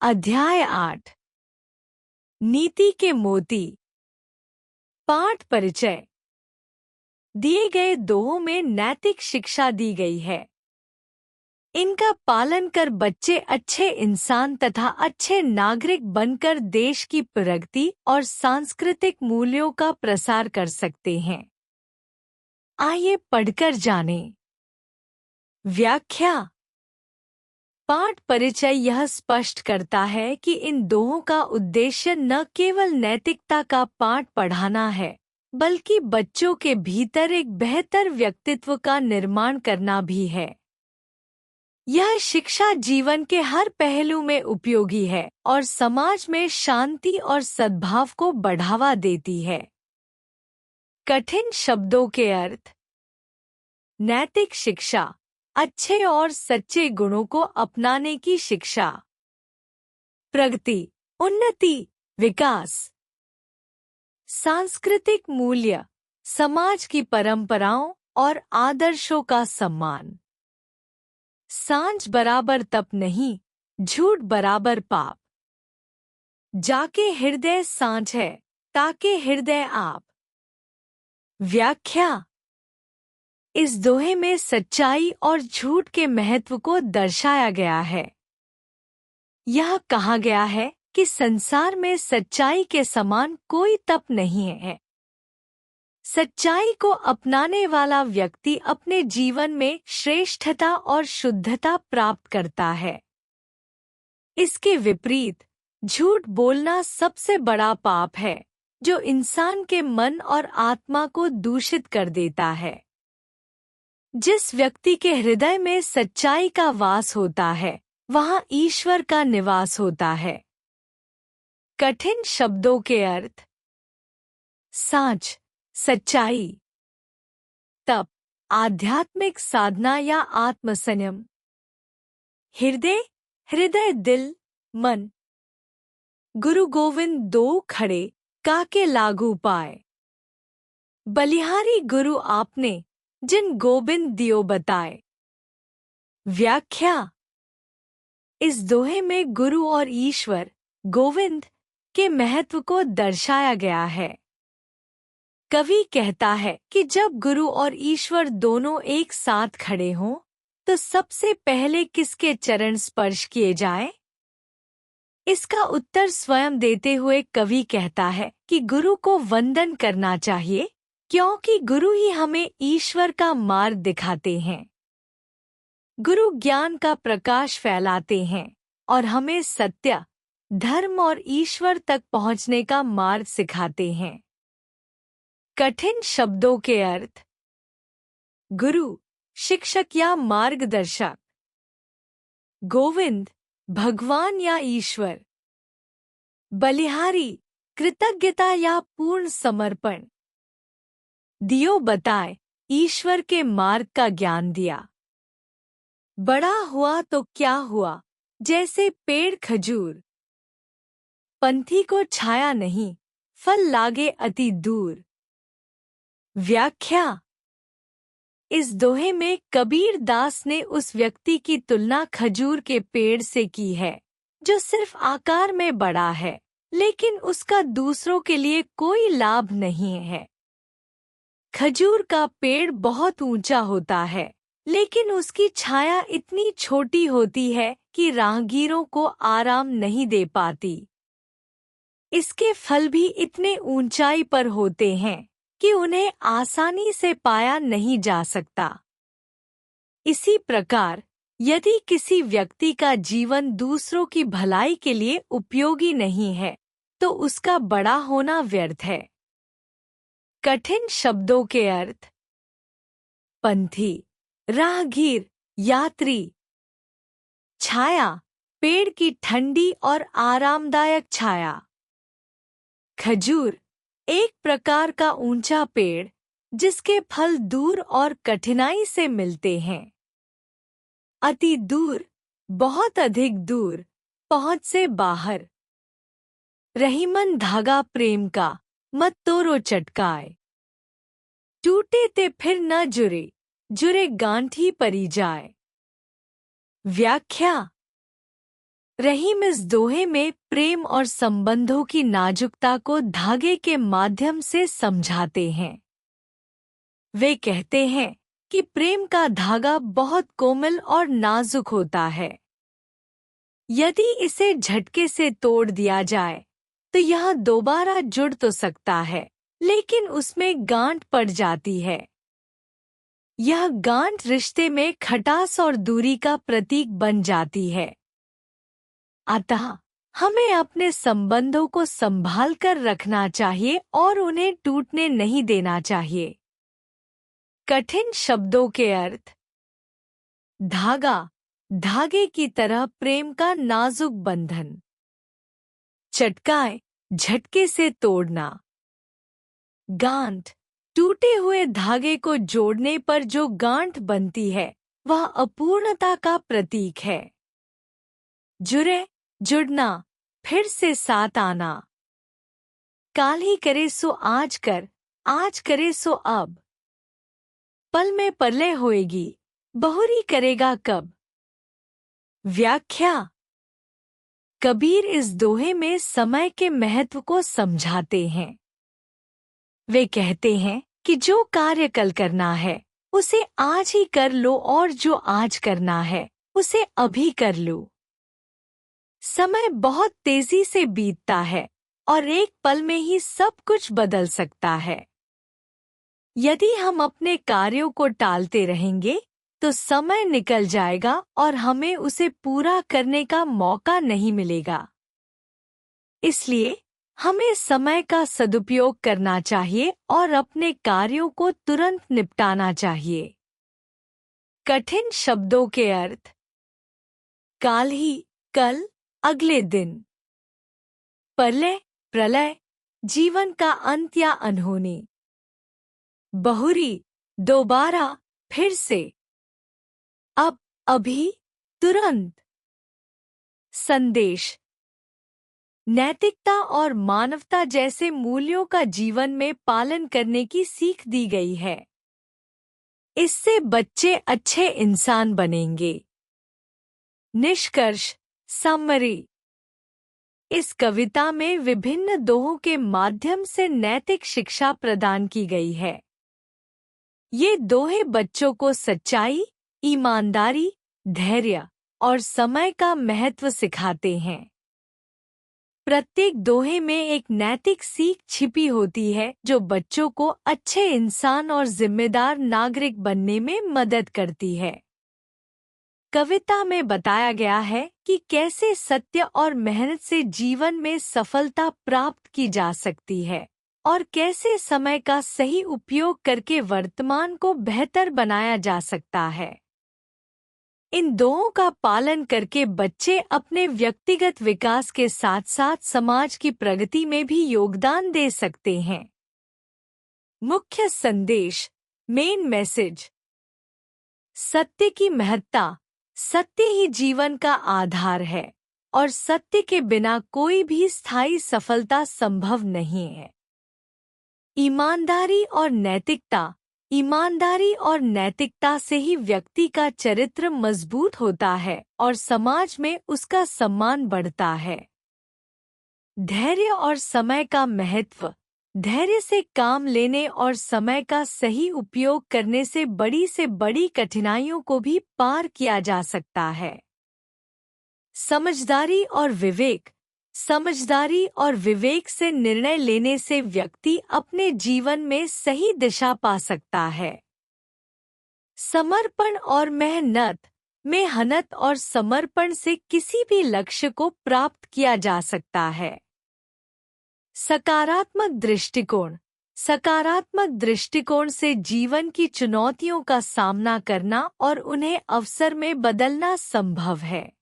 अध्याय 8 नीति के मोती। पाठ परिचय। दिए गए दोहों में नैतिक शिक्षा दी गई है। इनका पालन कर बच्चे अच्छे इंसान तथा अच्छे नागरिक बनकर देश की प्रगति और सांस्कृतिक मूल्यों का प्रसार कर सकते हैं। आइए पढ़कर जानें। व्याख्या। पाठ परिचय यह स्पष्ट करता है कि इन दोहों का उद्देश्य न केवल नैतिकता का पाठ पढ़ाना है, बल्कि बच्चों के भीतर एक बेहतर व्यक्तित्व का निर्माण करना भी है। यह शिक्षा जीवन के हर पहलू में उपयोगी है और समाज में शांति और सद्भाव को बढ़ावा देती है। कठिन शब्दों के अर्थ। नैतिक शिक्षा, अच्छे और सच्चे गुणों को अपनाने की शिक्षा। प्रगति, उन्नति, विकास। सांस्कृतिक मूल्य, समाज की परंपराओं और आदर्शों का सम्मान। सांझ बराबर तप नहीं, झूठ बराबर पाप। जाके हृदय सांझ है, ताके हृदय आप। व्याख्या। इस दोहे में सच्चाई और झूठ के महत्व को दर्शाया गया है। यह कहा गया है कि संसार में सच्चाई के समान कोई तप नहीं है। सच्चाई को अपनाने वाला व्यक्ति अपने जीवन में श्रेष्ठता और शुद्धता प्राप्त करता है। इसके विपरीत झूठ बोलना सबसे बड़ा पाप है, जो इंसान के मन और आत्मा को दूषित कर देता है। जिस व्यक्ति के हृदय में सच्चाई का वास होता है, वहाँ ईश्वर का निवास होता है। कठिन शब्दों के अर्थ। सांझ, सच्चाई। तप, आध्यात्मिक साधना या आत्मसंयम। हृदय, हृदय दिल, मन। गुरु गोविंद दो खड़े, काके लागू पाए। बलिहारी गुरु आपने, जिन गोविंद दियो बताए। व्याख्या। इस दोहे में गुरु और ईश्वर, गोविंद, के महत्व को दर्शाया गया है। कवि कहता है कि जब गुरु और ईश्वर दोनों एक साथ खड़े हों, तो सबसे पहले किसके चरण स्पर्श किए जाएं? इसका उत्तर स्वयं देते हुए कवि कहता है कि गुरु को वंदन करना चाहिए, क्योंकि गुरु ही हमें ईश्वर का मार्ग दिखाते हैं। गुरु ज्ञान का प्रकाश फैलाते हैं और हमें सत्य, धर्म और ईश्वर तक पहुंचने का मार्ग सिखाते हैं। कठिन शब्दों के अर्थ। गुरु, शिक्षक या मार्गदर्शक। गोविंद, भगवान या ईश्वर। बलिहारी, कृतज्ञता या पूर्ण समर्पण। दियो बताए, ईश्वर के मार्ग का ज्ञान दिया। बड़ा हुआ तो क्या हुआ, जैसे पेड़ खजूर। पंथी को छाया नहीं, फल लागे अति दूर। व्याख्या। इस दोहे में कबीर दास ने उस व्यक्ति की तुलना खजूर के पेड़ से की है, जो सिर्फ आकार में बड़ा है, लेकिन उसका दूसरों के लिए कोई लाभ नहीं है। खजूर का पेड़ बहुत ऊंचा होता है, लेकिन उसकी छाया इतनी छोटी होती है कि राहगीरों को आराम नहीं दे पाती। इसके फल भी इतने ऊंचाई पर होते हैं कि उन्हें आसानी से पाया नहीं जा सकता। इसी प्रकार, यदि किसी व्यक्ति का जीवन दूसरों की भलाई के लिए उपयोगी नहीं है, तो उसका बड़ा होना व्यर्थ है। कठिन शब्दों के अर्थ। पंथी, राहगीर, यात्री। छाया, पेड़ की ठंडी और आरामदायक छाया। खजूर, एक प्रकार का ऊंचा पेड़, जिसके फल दूर और कठिनाई से मिलते हैं। अति दूर, बहुत अधिक दूर, पहुंच से बाहर। रहीमन धागा प्रेम का, मत तोड़ो चटकाए। टूटे ते फिर न जुरे, जुरे गांठी परी जाए। व्याख्या। रहीम इस दोहे में प्रेम और संबंधों की नाजुकता को धागे के माध्यम से समझाते हैं। वे कहते हैं कि प्रेम का धागा बहुत कोमल और नाजुक होता है। यदि इसे झटके से तोड़ दिया जाए तो यह दोबारा जुड़ तो सकता है, लेकिन उसमें गांठ पड़ जाती है। यह गांठ रिश्ते में खटास और दूरी का प्रतीक बन जाती है। अतः हमें अपने संबंधों को संभाल कर रखना चाहिए और उन्हें टूटने नहीं देना चाहिए। कठिन शब्दों के अर्थ। धागा, धागे की तरह प्रेम का नाजुक बंधन। चटकाए, झटके से तोड़ना। गांठ, टूटे हुए धागे को जोड़ने पर जो गांठ बनती है वह अपूर्णता का प्रतीक है। जुड़े, जुड़ना, फिर से साथ आना। काल ही करे सो आज कर, आज करे सो अब। पल में परलय होएगी, बहुरी करेगा कब। व्याख्या। कबीर इस दोहे में समय के महत्व को समझाते हैं। वे कहते हैं कि जो कार्य कल करना है उसे आज ही कर लो और जो आज करना है उसे अभी कर लो। समय बहुत तेजी से बीतता है और एक पल में ही सब कुछ बदल सकता है। यदि हम अपने कार्यों को टालते रहेंगे तो समय निकल जाएगा और हमें उसे पूरा करने का मौका नहीं मिलेगा। इसलिए हमें समय का सदुपयोग करना चाहिए और अपने कार्यों को तुरंत निपटाना चाहिए। कठिन शब्दों के अर्थ। काल ही, कल, अगले दिन। परलय, प्रलय, जीवन का अंत या अनहोनी। बहुरी, दोबारा, फिर से। अब, अभी, तुरंत। संदेश। नैतिकता और मानवता जैसे मूल्यों का जीवन में पालन करने की सीख दी गई है। इससे बच्चे अच्छे इंसान बनेंगे। निष्कर्ष, समरी। इस कविता में विभिन्न दोहों के माध्यम से नैतिक शिक्षा प्रदान की गई है। ये दोहे बच्चों को सच्चाई, ईमानदारी, धैर्य और समय का महत्व सिखाते हैं। प्रत्येक दोहे में एक नैतिक सीख छिपी होती है जो बच्चों को अच्छे इंसान और जिम्मेदार नागरिक बनने में मदद करती है। कविता में बताया गया है कि कैसे सत्य और मेहनत से जीवन में सफलता प्राप्त की जा सकती है और कैसे समय का सही उपयोग करके वर्तमान को बेहतर बनाया जा सकता है। इन दोहों का पालन करके बच्चे अपने व्यक्तिगत विकास के साथ साथ समाज की प्रगति में भी योगदान दे सकते हैं। मुख्य संदेश, मेन मैसेज। सत्य की महत्ता। सत्य ही जीवन का आधार है और सत्य के बिना कोई भी स्थायी सफलता संभव नहीं है। ईमानदारी और नैतिकता। ईमानदारी और नैतिकता से ही व्यक्ति का चरित्र मजबूत होता है और समाज में उसका सम्मान बढ़ता है। धैर्य और समय का महत्व। धैर्य से काम लेने और समय का सही उपयोग करने से बड़ी कठिनाइयों को भी पार किया जा सकता है। समझदारी और विवेक। समझदारी और विवेक से निर्णय लेने से व्यक्ति अपने जीवन में सही दिशा पा सकता है। समर्पण और मेहनत। मेहनत और समर्पण से किसी भी लक्ष्य को प्राप्त किया जा सकता है। सकारात्मक दृष्टिकोण। सकारात्मक दृष्टिकोण से जीवन की चुनौतियों का सामना करना और उन्हें अवसर में बदलना संभव है।